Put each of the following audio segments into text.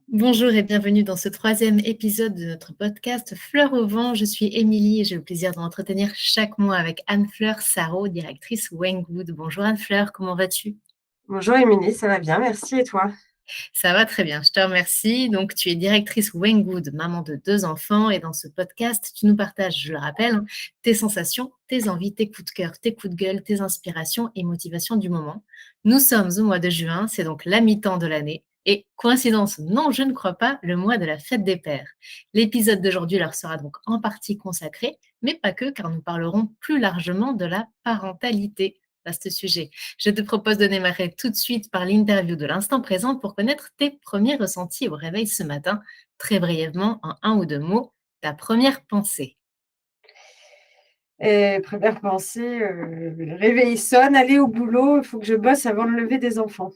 Bonjour et bienvenue dans ce troisième épisode de notre podcast Fleurs au vent. Je suis Émilie et j'ai le plaisir de m'entretenir chaque mois avec Anne-Fleur Sarraud, directrice Wengwood. Bonjour Anne-Fleur, comment vas-tu? Bonjour Émilie, ça va bien, merci et toi? Ça va très bien, je te remercie. Donc, tu es directrice Wengwood, maman de 2 enfants et dans ce podcast, tu nous partages, je le rappelle, tes sensations, tes envies, tes coups de cœur, tes coups de gueule, tes inspirations et motivations du moment. Nous sommes au mois de juin, c'est donc la mi-temps de l'année et coïncidence, non, je ne crois pas, le mois de la fête des pères. L'épisode d'aujourd'hui leur sera donc en partie consacré, mais pas que, car nous parlerons plus largement de la parentalité. Vaste sujet. Je te propose de démarrer tout de suite par l'interview de l'instant présent pour connaître tes premiers ressentis au réveil ce matin. Très brièvement, en un ou deux mots, ta première pensée. Et première pensée, le réveil sonne, aller au boulot, il faut que je bosse avant le lever des enfants.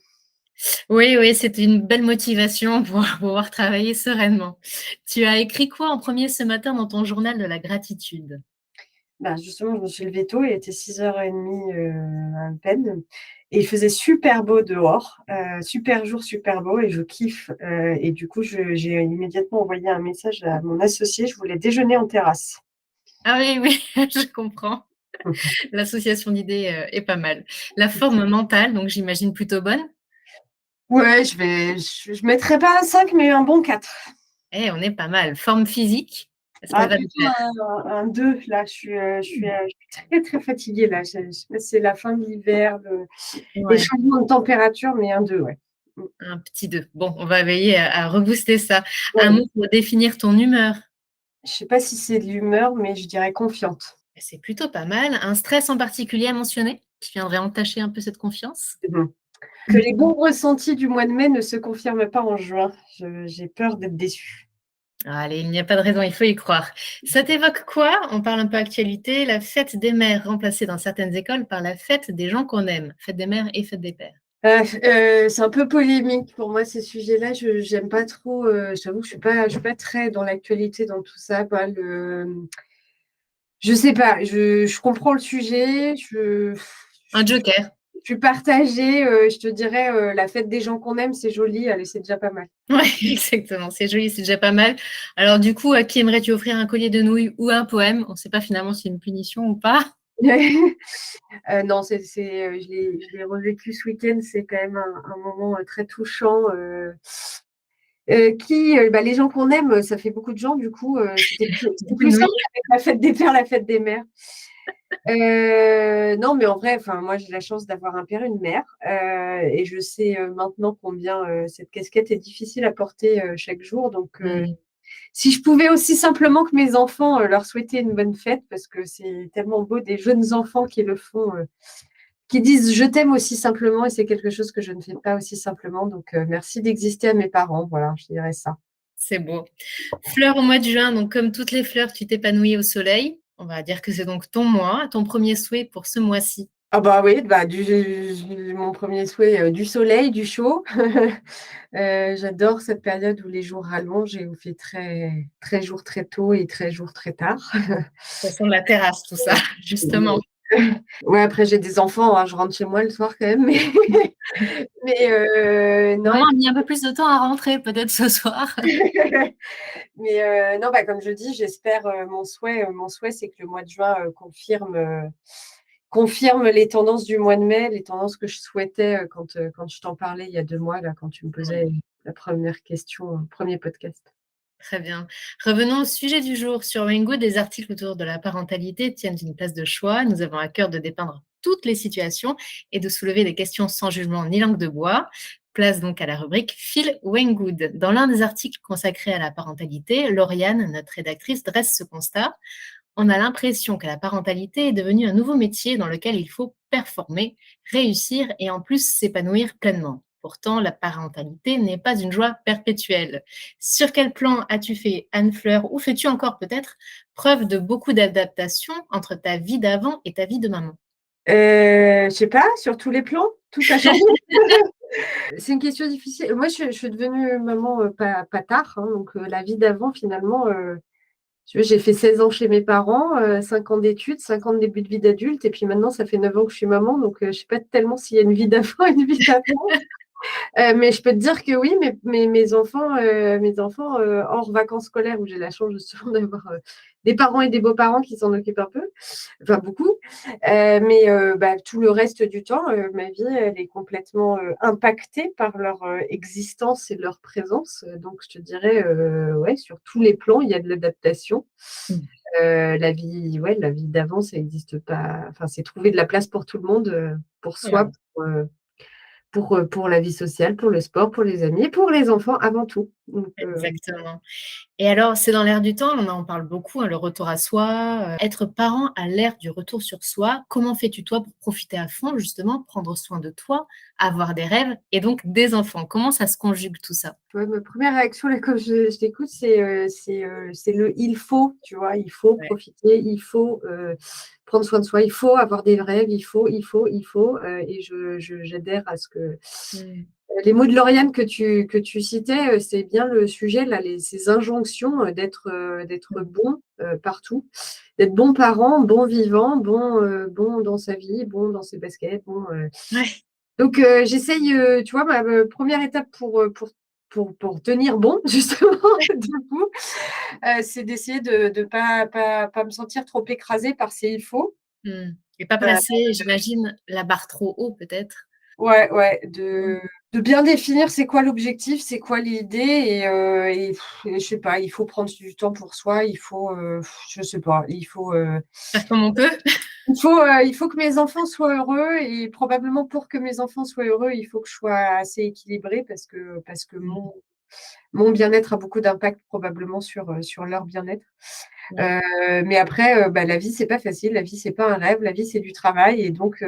Oui, oui, c'est une belle motivation pour pouvoir travailler sereinement. Tu as écrit quoi en premier ce matin dans ton journal de la gratitude? Ben, justement, je me suis levée tôt, il était 6h30 à peine et il faisait super beau dehors, super jour, super beau et je kiffe, et du coup, j'ai immédiatement envoyé un message à mon associé, je voulais déjeuner en terrasse. Ah oui, oui, je comprends. L'association d'idées est pas mal. La forme mentale, donc j'imagine plutôt bonne. Ouais, je mettrais pas un 5 mais un bon 4. Eh, on est pas mal. Forme physique, est-ce Ah, qu'elle va le plutôt faire? un 2 là, je suis très, très fatiguée là. Je sais pas si c'est la fin de l'hiver, les Ouais. changements de température, mais un 2, ouais. Mmh. Un petit 2. Bon, on va veiller à rebooster ça. Un Ouais, mot pour définir ton humeur. je sais pas si c'est de l'humeur, mais je dirais confiante. C'est plutôt pas mal. Un stress en particulier à mentionner qui viendrait entacher un peu cette confiance? Mmh. Que les bons ressentis du mois de mai ne se confirment pas en juin. J'ai peur d'être déçue. Allez, il n'y a pas de raison, il faut y croire. Ça t'évoque quoi? On parle un peu actualité, la fête des mères remplacée dans certaines écoles par la fête des gens qu'on aime. Fête des mères et fête des pères. C'est un peu polémique pour moi ces sujets-là. Je j'aime pas trop, je t'avoue que je suis pas très dans l'actualité, dans tout ça, quoi. Je sais pas, je comprends le sujet, Un je joker. je suis partagée, je te dirais, la fête des gens qu'on aime, c'est joli, allez, c'est déjà pas mal. Ouais, exactement. C'est joli, c'est déjà pas mal. Alors du coup, à qui aimerais-tu offrir un collier de nouilles ou un poème? On ne sait pas finalement si c'est une punition ou pas. Non, je l'ai revécu ce week-end, c'est quand même un moment, très touchant, bah, les gens qu'on aime, ça fait beaucoup de gens du coup, c'était Beaucoup de plus simple nouilles. avec la fête des pères, la fête des mères. Non, mais en vrai, enfin, moi, j'ai la chance d'avoir un père, une mère, et je sais, maintenant combien, cette casquette est difficile à porter, chaque jour. Donc, Mmh. si je pouvais aussi simplement que mes enfants, leur souhaiter une bonne fête, parce que c'est tellement beau des jeunes enfants qui le font, qui disent: «Je t'aime» aussi simplement, et c'est quelque chose que je ne fais pas aussi simplement. Donc, merci d'exister à mes parents, voilà, je dirais ça. C'est beau. Fleur au mois de juin, donc comme toutes les fleurs, tu t'épanouis au soleil. On va dire que c'est donc ton mois, ton premier souhait pour ce mois-ci. Ah bah oui, bah mon premier souhait, du soleil, du chaud. J'adore cette période où les jours rallongent et où il fait très très jour très tôt et très jour très tard. Ça sent la terrasse, tout ça, justement. Ouais, après j'ai des enfants, hein, je rentre chez moi le soir quand même, mais non, Maman a mis un peu plus de temps à rentrer peut-être ce soir. mais non, bah, comme je dis, j'espère, mon souhait, c'est que le mois de juin, confirme les tendances du mois de mai, les tendances que je souhaitais, quand je t'en parlais il y a 2 mois là, quand tu me Ouais, posais la première question, premier podcast. très bien. Revenons au sujet du jour. Sur Wengo, des articles autour de la parentalité tiennent une place de choix. Nous avons à cœur de dépeindre toutes les situations et de soulever des questions sans jugement ni langue de bois. Place donc à la rubrique Feel Wengood. Dans l'un des articles consacrés à la parentalité, Lauriane, notre rédactrice, dresse ce constat. On a l'impression que la parentalité est devenue un nouveau métier dans lequel il faut performer, réussir et en plus s'épanouir pleinement. Pourtant, la parentalité n'est pas une joie perpétuelle. Sur quel plan as-tu fait, Anne-Fleur, ou fais-tu encore peut-être preuve de beaucoup d'adaptation entre ta vie d'avant et ta vie de maman? Je sais pas, sur tous les plans, tout a changé. C'est une question difficile. Moi, je suis devenue maman, pas tard, hein, donc la vie d'avant finalement, tu vois, j'ai fait 16 ans chez mes parents, 5 ans d'études, 5 ans de début de vie d'adulte et puis maintenant ça fait 9 ans que je suis maman, donc je sais pas tellement s'il y a une vie d'avant et une vie d'avant. Mais je peux te dire que oui, mes enfants, hors vacances scolaires où j'ai la chance justement d'avoir, des parents et des beaux-parents qui s'en occupent un peu, enfin beaucoup, mais bah, tout le reste du temps, ma vie, elle est complètement, impactée par leur, existence et leur présence, donc je te dirais, ouais, sur tous les plans, il y a de l'adaptation. Mmh. La vie d'avant, ça existe pas, enfin, c'est trouver de la place pour tout le monde, pour soi, Ouais, pour la vie sociale, pour le sport, pour les amis et pour les enfants avant tout. Donc, exactement. Et alors, c'est dans l'air du temps, on en parle beaucoup, hein, le retour à soi, être parent à l'ère du retour sur soi. Comment fais-tu toi pour profiter à fond justement, prendre soin de toi, avoir des rêves et donc des enfants? Comment ça se conjugue tout ça? tu vois, ma première réaction là quand je t'écoute, c'est le «il faut», tu vois? Il faut Ouais. profiter, il faut, prendre soin de soi, il faut avoir des rêves, il faut, et j'adhère à ce que Mmh. les mots de Lauriane que tu citais, c'est bien le sujet là, ces injonctions, d'être Mmh. bon, partout, d'être bon parent, bon vivant, bon dans sa vie, bon dans ses baskets, bon, Ouais. donc j'essaye, tu vois, ma, 1re étape pour tenir bon justement du coup, c'est d'essayer de pas me sentir trop écrasée par ces «il faut». Mmh. Et pas Heu, placer, j'imagine, la barre trop haut peut-être? ouais, ouais, Mmh. de bien définir c'est quoi l'objectif, c'est quoi l'idée, et je sais pas, il faut prendre du temps pour soi, il faut, je sais pas, Faire comme on peut? il faut que mes enfants soient heureux, et probablement pour que mes enfants soient heureux, il faut que je sois assez équilibrée parce que Mmh. mon bien-être a beaucoup d'impact probablement sur leur bien-être. Ouais. Mais après, bah, la vie, c'est pas facile. La vie, c'est pas un rêve. La vie, c'est du travail, et donc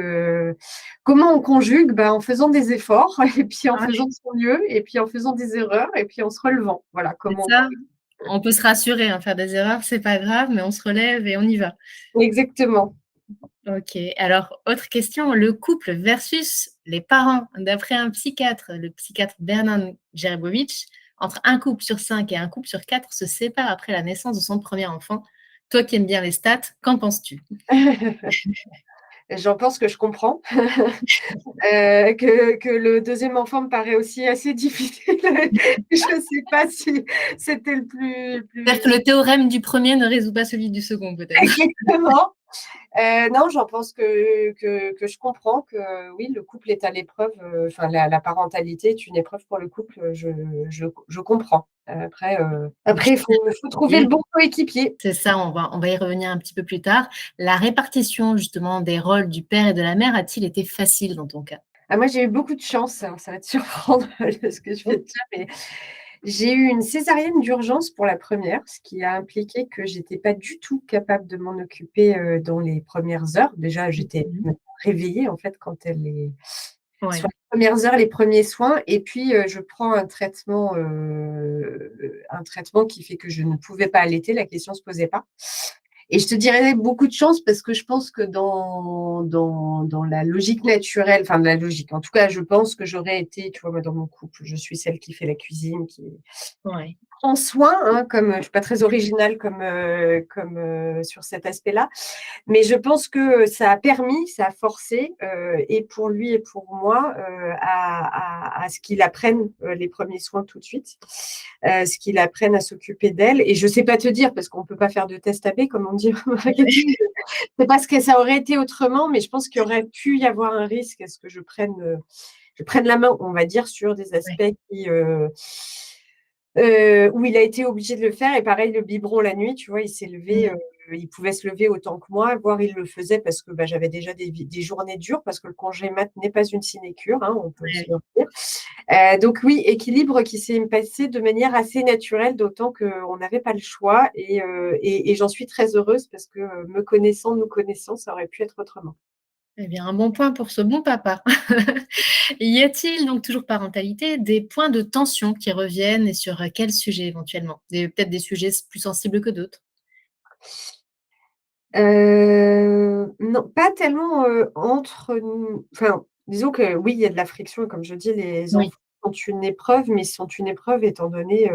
comment on conjugue? Bah, en faisant des efforts et puis en Ouais, faisant de son mieux et puis en faisant des erreurs et puis en se relevant. Voilà c'est comment on ça. conjugue. On peut se rassurer, hein, faire des erreurs, c'est pas grave, mais on se relève et on y va. Exactement. OK. Alors, autre question, le couple versus les parents. D'après un psychiatre, le psychiatre Bernard Jerebowitz, entre un couple sur 5 et un couple sur 4 se séparent après la naissance de son premier enfant. Toi qui aimes bien les stats, qu'en penses-tu? J'en pense que je comprends. Que le deuxième enfant me paraît aussi assez difficile. Je sais pas si c'était le C'est-à-dire que le théorème du premier ne résout pas celui du second, peut-être? exactement. Non, j'en pense que je comprends que oui, le couple est à l'épreuve, enfin la parentalité est une épreuve pour le couple, je comprends. Donc je Après il faut trouver le bon coéquipier. c'est ça, on va y revenir un petit peu plus tard. La répartition justement des rôles du père et de la mère a-t-il été facile dans ton cas? Ah, moi, j'ai eu beaucoup de chance, alors ça va te surprendre ce que je vais te dire, mais j'ai eu une césarienne d'urgence pour la première, ce qui a impliqué que j'étais pas du tout capable de m'en occuper, dans les premières heures. Déjà, j'étais Mmh. même pas réveillée, en fait, quand elle est sur Ouais, les premières heures, les premiers soins, et puis, je prends un traitement qui fait que je ne pouvais pas allaiter, la question se posait pas. Et je te dirais beaucoup de chance parce que je pense que dans la logique naturelle, enfin de la logique, en tout cas, je pense que j'aurais été, tu vois, moi, dans mon couple, je suis celle qui fait la cuisine, qui ouais. prend soin, hein, comme, je suis pas très originale comme, sur cet aspect-là. Mais je pense que ça a forcé, et pour lui et pour moi, à ce qu'il apprenne, les premiers soins tout de suite, ce qu'il apprenne à s'occuper d'elle, et je sais pas te dire parce qu'on peut pas faire de test AB comme on dit au marketing. Je sais pas ce que ça aurait été autrement, mais je pense qu'il y aurait pu y avoir un risque à ce que je prenne la main, on va dire, sur des Ouais, aspects où il a été obligé de le faire, et pareil, le biberon la nuit, tu vois, il s'est levé, mmh, il pouvait se lever autant que moi, voire il le faisait parce que, bah, j'avais déjà des journées dures parce que le congé mat n'est pas une sinécure, hein, on peut ouais, se oui. le dire. Donc oui, équilibre qui s'est passé de manière assez naturelle, d'autant qu'on n'avait pas le choix, et j'en suis très heureuse parce que, me connaissant, nous connaissant, ça aurait pu être autrement. Eh bien, un bon point pour ce bon papa. Y a-t-il, donc toujours parentalité, des points de tension qui reviennent et sur, quels sujets éventuellement? Peut-être des sujets plus sensibles que d'autres? Non, pas tellement, entre nous, enfin, disons que oui, il y a de la friction, et comme je dis, les Oui, enfants sont une épreuve, mais sont une épreuve étant donné,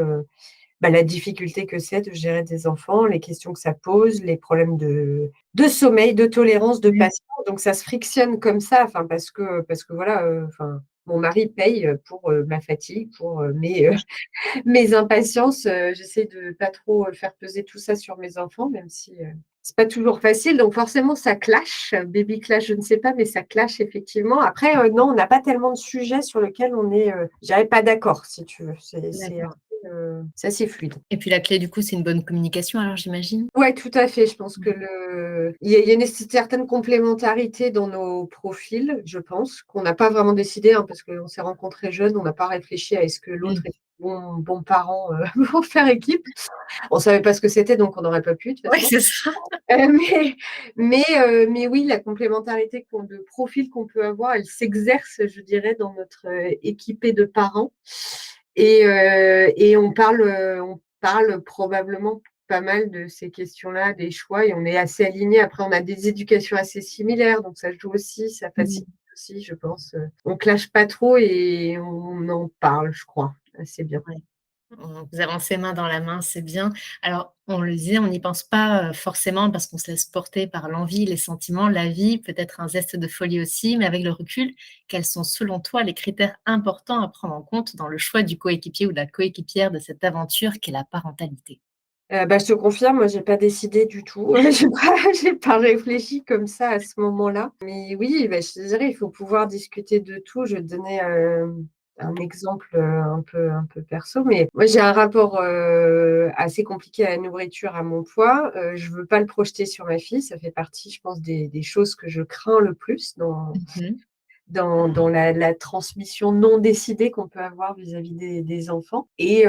bah, la difficulté que c'est de gérer des enfants, les questions que ça pose, les problèmes de sommeil, de tolérance, de oui, patience, donc ça se frictionne comme ça, enfin parce que voilà, enfin mon mari paye pour ma fatigue, pour mes impatiences. J'essaie de pas trop faire peser tout ça sur mes enfants, même si c'est pas toujours facile. Donc forcément, ça clash. Baby clash, je ne sais pas, mais ça clash effectivement. Après, non, on n'a pas tellement de sujets sur lesquels on est, je dirais, pas d'accord, si tu veux. D'accord. C'est assez fluide. Et puis la clé du coup, c'est une bonne communication alors j'imagine? Ouais, tout à fait. Je pense que Mmh. il y a une certaine complémentarité dans nos profils, je pense, qu'on n'a pas vraiment décidé, hein, parce qu'on s'est rencontrés jeunes, on n'a pas réfléchi à est-ce que l'autre Mmh. est bon parent pour faire équipe. On savait pas ce que c'était, donc on n'aurait pas pu de toute Ouais, façon. c'est ça. Heu, mais mais oui, la complémentarité de profil qu'on peut avoir, elle s'exerce, je dirais, dans notre équipée de parents et on parle probablement pas mal de ces questions-là, des choix et on est assez alignés. Après, on a des éducations assez similaires, donc ça joue aussi, ça Mmh. facilite aussi, je pense. On clash pas trop et on en parle, je crois, assez bien. Ouais. Vous avancez main dans la main, c'est bien. Alors, on le disait, on n'y pense pas, forcément parce qu'on se laisse porter par l'envie, les sentiments, la vie, peut-être un zeste de folie aussi, mais avec le recul, quels sont selon toi les critères importants à prendre en compte dans le choix du coéquipier ou de la coéquipière de cette aventure qu'est la parentalité? Bah, je te confirme, moi, j'ai pas décidé du tout. J'ai pas réfléchi comme ça à ce moment-là. Mais oui, bah, je te dirais, il faut pouvoir discuter de tout. Je vais te donner, un exemple, un peu perso, mais moi, j'ai un rapport, assez compliqué à la nourriture, à mon poids. Je veux pas le projeter sur ma fille. Ça fait partie, je pense, des choses que je crains le plus dans Mmh. dans la transmission non décidée qu'on peut avoir vis-à-vis des enfants et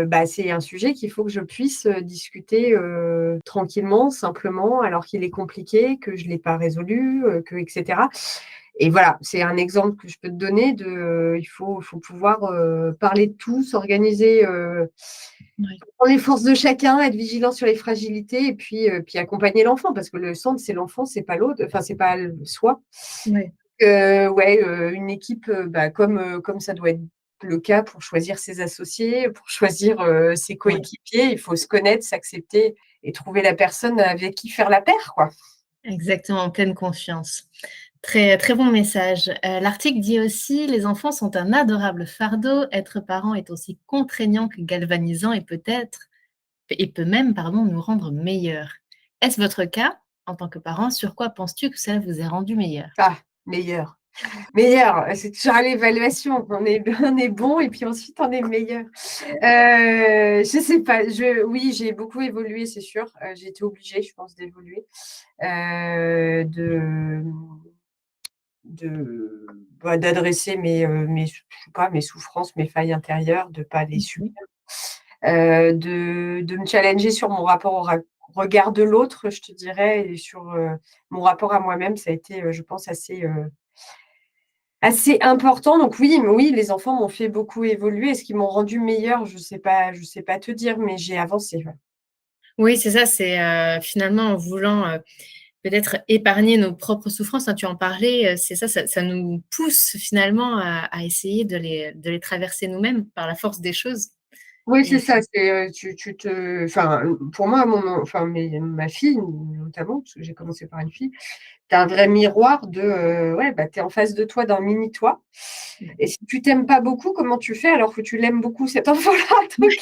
bah, c'est un sujet qu'il faut que je puisse, discuter, tranquillement, simplement, alors qu'il est compliqué, que je ne l'ai pas résolu, que et cetera et voilà, c'est un exemple que je peux te donner il faut pouvoir, parler de tout, s'organiser, Ouais, prendre les forces de chacun, être vigilant sur les fragilités et puis accompagner l'enfant parce que le centre, c'est l'enfant, c'est pas l'autre, enfin, c'est pas l soi. ouais, Ouais, une équipe, bah, comme ça doit être le cas pour choisir ses associés, pour choisir, ses ouais. coéquipiers, il faut se connaître, s'accepter et trouver la personne avec qui faire la paire, quoi. Exactement, en pleine confiance. Très, très bon message. L'article dit aussi: «Les enfants sont un adorable fardeau. Être parent est aussi contraignant que galvanisant et peut même, pardon, nous rendre meilleurs». Est-ce votre cas? En tant que parent, sur quoi penses-tu que cela vous ait rendu meilleur? Ah, meilleur, meilleur, c'est toujours à l'évaluation. On est bon et puis ensuite on est meilleur. Je sais pas, oui, j'ai beaucoup évolué, c'est sûr. J'ai été obligée, je pense, d'évoluer, d'adresser je sais pas, mes souffrances, mes failles intérieures, de pas les subir, Mmh. de me challenger sur mon rapport au regard de l'autre, je te dirais et sur, mon rapport à moi-même. Ça a été, je pense assez important donc oui, oui, les enfants m'ont fait beaucoup évoluer. Est-ce qu'ils m'ont rendue meilleure? Je sais pas te dire, mais j'ai avancé, ouais. Oui, c'est ça, c'est, finalement en voulant, peut-être épargner nos propres souffrances, hein, tu en parlais, c'est ça, ça nous pousse finalement à essayer de les traverser nous-mêmes par la force des choses Oui, c'est et ça, c'est, pour moi, ma fille notamment, parce que j'ai commencé par une fille, tu as un vrai miroir ouais, bah, tu es en face de toi d'un mini toi ouais. et si tu t'aimes pas beaucoup, comment tu fais alors que tu l'aimes beaucoup cet enfant-là? Donc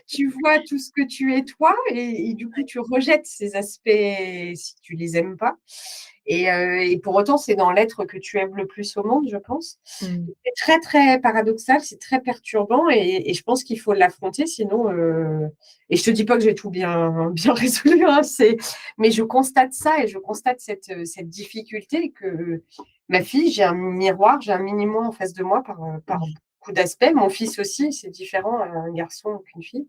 tu vois tout ce que tu es toi et du coup, tu rejettes ces aspects si tu les aimes pas et pour autant, c'est dans l'être que tu aimes le plus au monde, je pense. Mmh. C'est très, très paradoxal, c'est très perturbant et je pense qu'il faut l'affronter sinon, et je te dis pas que j'ai tout bien résolu, hein, mais je constate ça et je constate cette difficulté que ma fille, j'ai un miroir, j'ai un mini moi en face de moi par beaucoup d'aspects. Mon fils aussi, c'est différent, un garçon qu'une fille.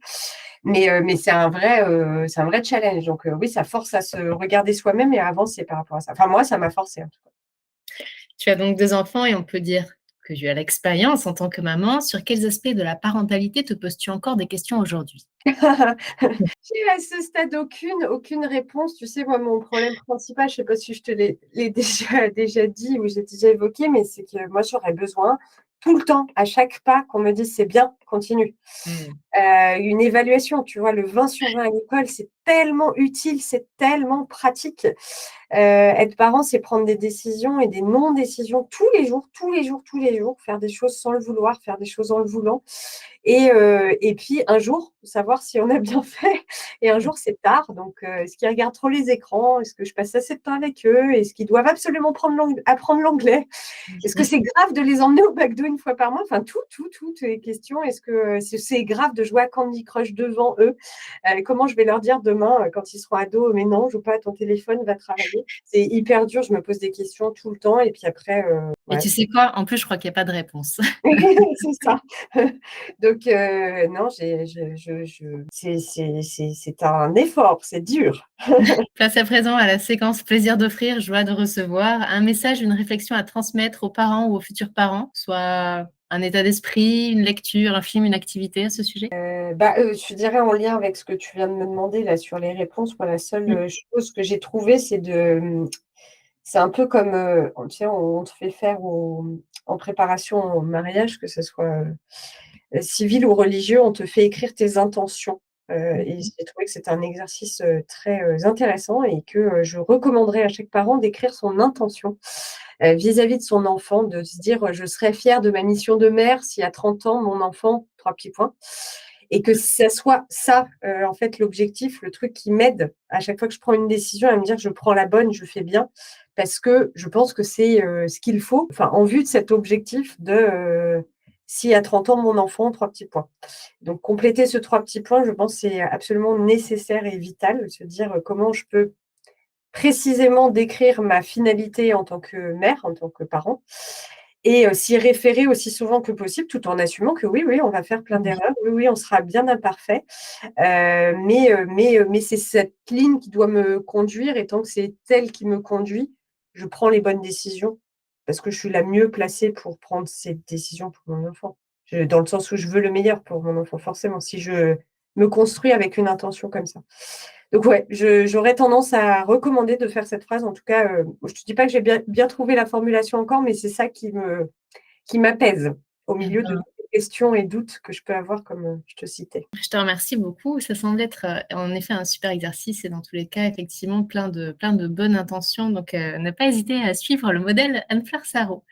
Mais c'est un vrai challenge donc oui, ça force à se regarder soi-même et à avancer par rapport à ça. Enfin moi, ça m'a forcée en tout Tu as donc 2 enfants et on peut dire que tu as l'expérience en tant que maman. Sur quels aspects de la parentalité te poses-tu encore des questions aujourd'hui? cas. J'ai à ce stade aucune réponse. Tu sais, moi, mon problème principal, je sais pas si je te l'ai déjà dit ou j'ai déjà évoqué, mais c'est que moi, j'aurais besoin tout le temps, à chaque pas, qu'on me dise: «C'est bien, continue». Mmh. Une évaluation, tu vois? Le 20 sur 20 à l'école, c'est tellement utile, c'est tellement pratique. Être parent, c'est prendre des décisions et des non-décisions tous les jours, tous les jours, tous les jours, faire des choses sans le vouloir, faire des choses en le voulant. Et puis un jour, savoir si on a bien fait. Et un jour, c'est tard. Donc, est-ce qu'ils regardent trop les écrans? Est-ce que je passe assez de temps avec eux? Est-ce qu'ils doivent absolument apprendre l'anglais? Est-ce que c'est grave de les emmener au McDo une fois par mois? Enfin, toutes les questions. Est-ce que c'est grave de jouer à Candy Crush devant eux? Comment je vais leur dire demain, quand ils seront ados, mais non, joue pas à ton téléphone, va travailler. C'est hyper dur. Je me pose des questions tout le temps. Et puis après, Et ouais. tu sais quoi? En plus, je crois qu'il y a pas de réponse. C'est ça. Donc, non, c'est un effort, c'est dur. Place à présent à la séquence plaisir d'offrir, joie de recevoir. Un message, une réflexion à transmettre aux parents ou aux futurs parents, soit un état d'esprit, une lecture, un film, une activité à ce sujet? Je dirais en lien avec ce que tu viens de me demander là sur les réponses, moi la seule, Mmh. chose que j'ai trouvée, c'est un peu comme, tu sais, on te fait faire en préparation au mariage, que ce soit, civil ou religieux, on te fait écrire tes intentions, et Mmh. j'ai trouvé que c'était un exercice, très, intéressant et que, je recommanderais à chaque parent d'écrire son intention, vis-à-vis de son enfant, de se dire: «Je serais fière de ma mission de mère si à 30 ans mon enfant» 3 petits points, et que ça soit ça, en fait, l'objectif, le truc qui m'aide à chaque fois que je prends une décision à me dire: «Je prends la bonne, je fais bien», parce que je pense que c'est, ce qu'il faut, enfin, en vue de cet objectif de, si à 30 ans mon enfant, 3 petits points. Donc compléter ce 3 petits points, je pense, c'est absolument nécessaire et vital, se dire, comment je peux précisément décrire ma finalité en tant que mère, en tant que parent, et s'y référer aussi souvent que possible, tout en assumant que oui, oui, on va faire plein Oui. d'erreurs, oui, oui, on sera bien imparfait, mais c'est cette ligne qui doit me conduire, et tant que c'est elle qui me conduit, je prends les bonnes décisions parce que je suis la mieux placée pour prendre cette décision pour mon enfant. Dans le sens où je veux le meilleur pour mon enfant, forcément, si je me construis avec une intention comme ça. Donc ouais, j'aurais tendance à recommander de faire cette phrase. En tout cas, je te dis pas que j'ai bien trouvé la formulation encore, mais c'est ça qui m'apaise au Eh milieu de ben, toutes les questions et doutes que je peux avoir comme, je te citais. je te remercie beaucoup. Ça semble être, en effet un super exercice et dans tous les cas, effectivement, plein de bonnes intentions. Donc, ne pas hésiter à suivre le modèle Anne-Fleur Sarraud.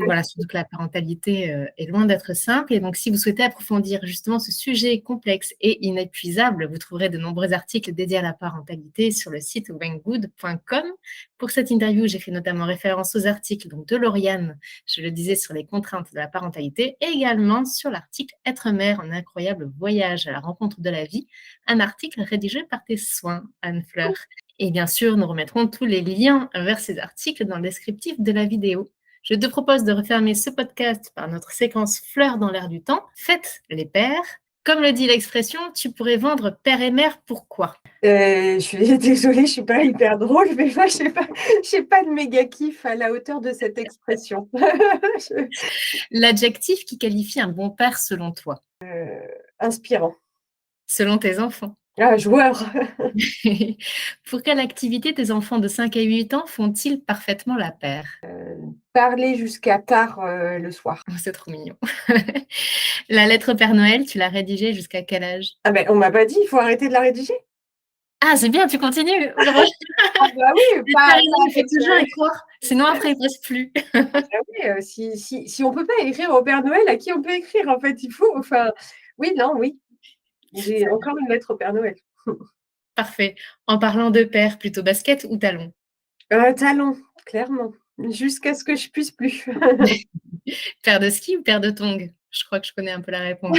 Voilà, surtout que la parentalité, est loin d'être simple et donc si vous souhaitez approfondir justement ce sujet complexe et inépuisable, vous trouverez de nombreux articles dédiés à la parentalité sur le site wenggood.com. Pour cette interview, j'ai fait notamment référence aux articles donc de Lauriane, je le disais, sur les contraintes de la parentalité et également sur l'article «Être mère, un incroyable voyage à la rencontre de la vie», un article rédigé par tes soins, Anne-Fleur. Et bien sûr, nous remettrons tous les liens vers ces articles dans le descriptif de la vidéo. Je te propose de refermer ce podcast par notre séquence fleurs dans l'air du temps. Faites les pères. Comme le dit l'expression, tu pourrais vendre père et mère pourquoi? Je suis désolée, je suis pas hyper drôle, mais moi, j'ai pas de méga kiff à la hauteur de cette expression. Je L'adjectif qui qualifie un bon père selon toi, inspirant. selon tes enfants. Ah, joueur. Pour quelle activité tes enfants de 5 à 8 ans font-ils parfaitement la paire? Parler jusqu'à tard, le soir. Oh, c'est trop mignon. La lettre Père Noël, tu l'as rédigée jusqu'à quel âge? Ah ben, on m'a pas dit, il faut arrêter de la rédiger? Ah, c'est bien, tu continues. Ah bah oui, Mais tu pas as raison, il faut avec, toujours y croire, sinon après il passe plus. ah bah oui, si on peut pas écrire au Père Noël, à qui on peut écrire en fait? Il faut, enfin, oui, non, oui. J'ai encore une lettre au Père Noël. Parfait. En parlant de paire, plutôt basket ou talon? Talons, clairement, jusqu'à ce que je puisse plus. Paire de ski ou paire de tongs? Je crois que je connais un peu la réponse.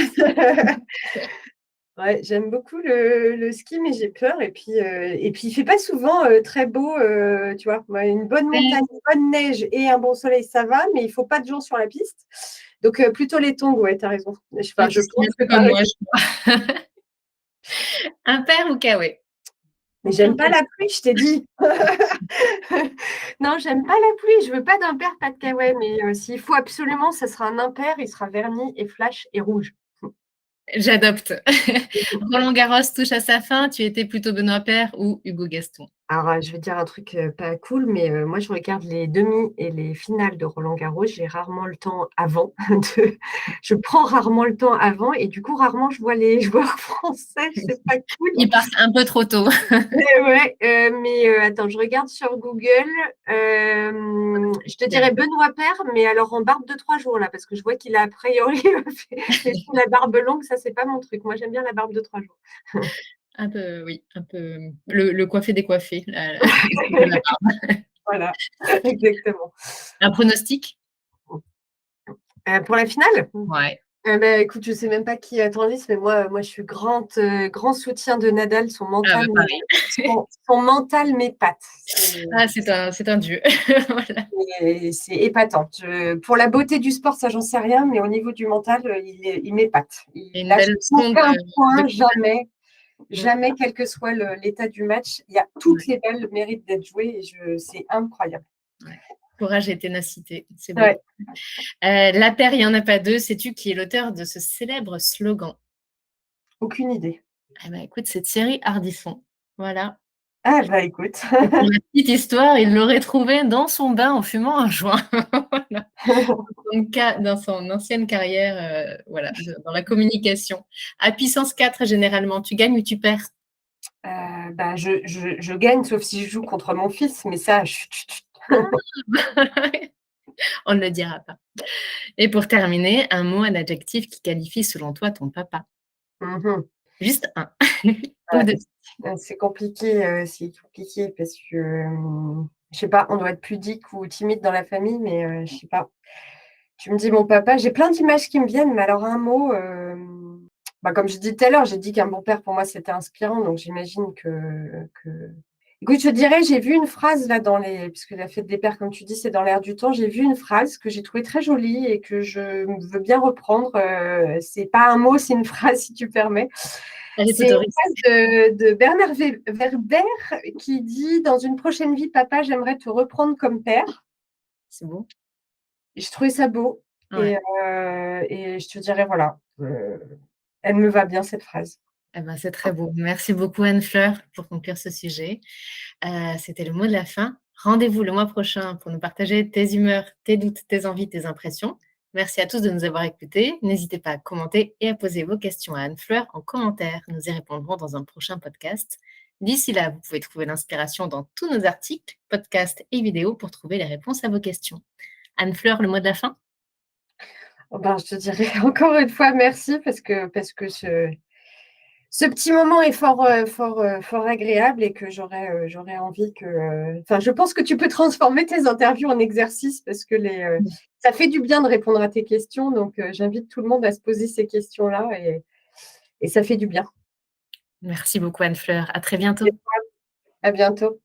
Ouais, j'aime beaucoup le ski, mais j'ai peur, et puis il fait pas souvent, très beau, tu vois? Moi, une bonne Ouais, montagne, une bonne neige et un bon soleil, ça va, mais il faut pas de gens sur la piste. Donc plutôt les tongs, ouais, tu as raison. ouais, Enfin, je tu serais pense un que peu tu as comme moi, raison. je crois. Impair ou Kawaii? Mais j'aime pas Impair. la pluie, je t'ai dit. Non, j'aime pas la pluie, je veux pas d'impair, pas de kawaii, mais s'il faut absolument, ça sera un impair, il sera verni et flash et rouge. J'adopte. Roland Garros touche à sa fin, tu étais plutôt Benoît Paire ou Hugo Gaston? Alors, je vais dire un truc, pas cool, mais moi, je regarde les demi et les finales de Roland-Garros. J'ai rarement le temps avant de je prends rarement le temps avant et du coup, rarement je vois les joueurs français, c'est pas cool. Ils partent un peu trop tôt. Ouais, mais attends, je regarde sur Google. Je te dirais Benoît Paire, mais alors en barbe de 3 jours là, parce que je vois qu'il a priori fait la barbe longue, ça c'est pas mon truc. Moi j'aime bien la barbe de 3 jours. Un peu, oui, un peu le coiffé décoiffé, de la part. Voilà, exactement. Un pronostic? Pour la finale? Ouais. Bah, écoute, je sais même pas qui attend Nice, mais moi je suis grand soutien de Nadal. Son Ah mental, bah pareil. son mental m'épate. Ah, c'est un dieu. Voilà. C'est épatant. Pour la beauté du sport, ça j'en sais rien, mais au niveau du mental, il m'épate. Et Il une lâche belle leçon aucun de point, courage. jamais, Mmh. jamais, quel que soit l'état du match. Il y a Ouais, toutes les balles méritent d'être jouées et c'est incroyable. ouais. Courage et ténacité, c'est beau. Ouais, La paire, il y en a pas 2, sais-tu qui est l'auteur de ce célèbre slogan? aucune idée. Eh bah, écoute, c'est Thierry Ardisson. Voilà. Ah bah écoute. Et pour la petite histoire, il l'aurait trouvé dans son bain en fumant un joint. Voilà. Dans son ancienne carrière, voilà, dans la communication. À puissance 4, généralement, tu gagnes ou tu perds? Bah, je gagne, sauf si je joue contre mon fils, mais ça, chut, chut, chut. Ah! On ne le dira pas. Et pour terminer, un mot, un adjectif qui qualifie selon toi ton papa. Mhm. Juste un ou Ouais, 2. c'est compliqué parce que, je sais pas, on doit être pudique ou timide dans la famille, mais je sais pas. Tu me dis mon papa, j'ai plein d'images qui me viennent, mais alors un mot, bah, comme je dis tout à l'heure, j'ai dit qu'un bon père pour moi c'était inspirant, donc j'imagine que... Écoute, je dirais, j'ai vu une phrase là puisque la fête des pères, comme tu dis, c'est dans l'air du temps, j'ai vu une phrase que j'ai trouvée très jolie et que je veux bien reprendre. C'est pas un mot, c'est une phrase si tu permets. Allez, C'est une t'autorise. phrase de Bernard Werber qui dit: «Dans une prochaine vie, papa, j'aimerais te reprendre comme père». C'est beau? Je trouvais ça beau Ouais. et je te dirais voilà, elle me va bien cette phrase. Eh ben, c'est très beau. Merci beaucoup Anne-Fleur pour conclure ce sujet. C'était le mot de la fin. Rendez-vous le mois prochain pour nous partager tes humeurs, tes doutes, tes envies, tes impressions. Merci à tous de nous avoir écoutés. N'hésitez pas à commenter et à poser vos questions à Anne-Fleur en commentaire. Nous y répondrons dans un prochain podcast. D'ici là, vous pouvez trouver l'inspiration dans tous nos articles, podcasts et vidéos pour trouver les réponses à vos questions. Anne-Fleur, le mot de la fin? Oh ben, je te dirais encore une fois merci parce que ce petit moment est fort agréable et que j'aurais envie que, enfin, je pense que tu peux transformer tes interviews en exercices parce que ça fait du bien de répondre à tes questions. Donc, j'invite tout le monde à se poser ces questions-là et ça fait du bien. Merci beaucoup Anne-Fleur. À très bientôt. À bientôt.